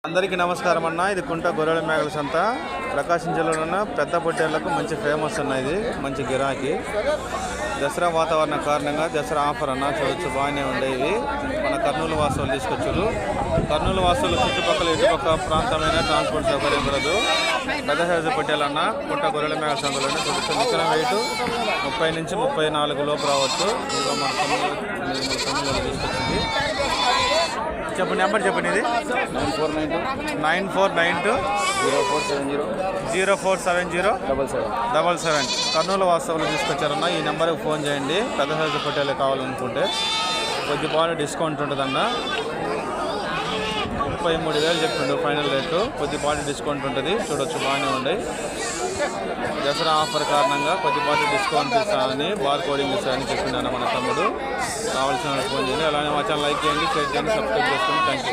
అందరికీ నమస్కారం అన్న. ఇది కుంట గొర్రెల మేకల సంత ప్రకాశం జిల్లాలో ఉన్న పెద్ద పొట్టేళ్లకు మంచి ఫేమస్ అన్న. ఇది మంచి గిరాకీ. దసరా వాతావరణం కారణంగా దసరా ఆఫర్ అన్న చూడొచ్చు, బాగానే ఉండేవి. మన కర్నూలు వాసులు తీసుకొచ్చారు. కర్నూలు వాసులు చుట్టుపక్కల ఇటుపక్క ప్రాంతమైన ట్రాన్స్పోర్ట్ సౌకర్యం కలదు. పెద్ద సైజు పొట్టేలన్న కుంట గొర్రెల మేకల సంతలోనే చూడొచ్చు. నిచ్చిన వెయిట్ 30 నుంచి 34 లోపు రావచ్చు. ఇదిగో మన కర్నూలు తీసుకొచ్చింది. చెప్పండి, నెంబర్ చెప్పండి. ఇది 9492 0470 77 కర్నూలు వాస్తవులు తీసుకొచ్చారన్న. ఈ నెంబర్కి ఫోన్ చేయండి. పెద్ద సైజు పొట్టేలు కావాలనుకుంటే కొద్దిపాటు డిస్కౌంట్ ఉంటుందన్న. 33,000 చెప్పిండు ఫైనల్ రేటు. కొద్దిపాటు డిస్కౌంట్ ఉంటుంది. చూడొచ్చు, బాగానే ఉన్నాయి. దసరా ఆఫర్ కారణంగా కొద్దిపాటు డిస్కౌంట్ ఇస్తానని, బార్ కోడింగ్ ఇస్తానని చెప్పిండు మన తమ్ముడు. కావాల్సిన ఫోన్ చేయండి. అలానే మా ఛానల్ లైక్ చేయండి, షేర్ చేయండి, సబ్స్క్రైబ్ చేసుకోండి. Thank you.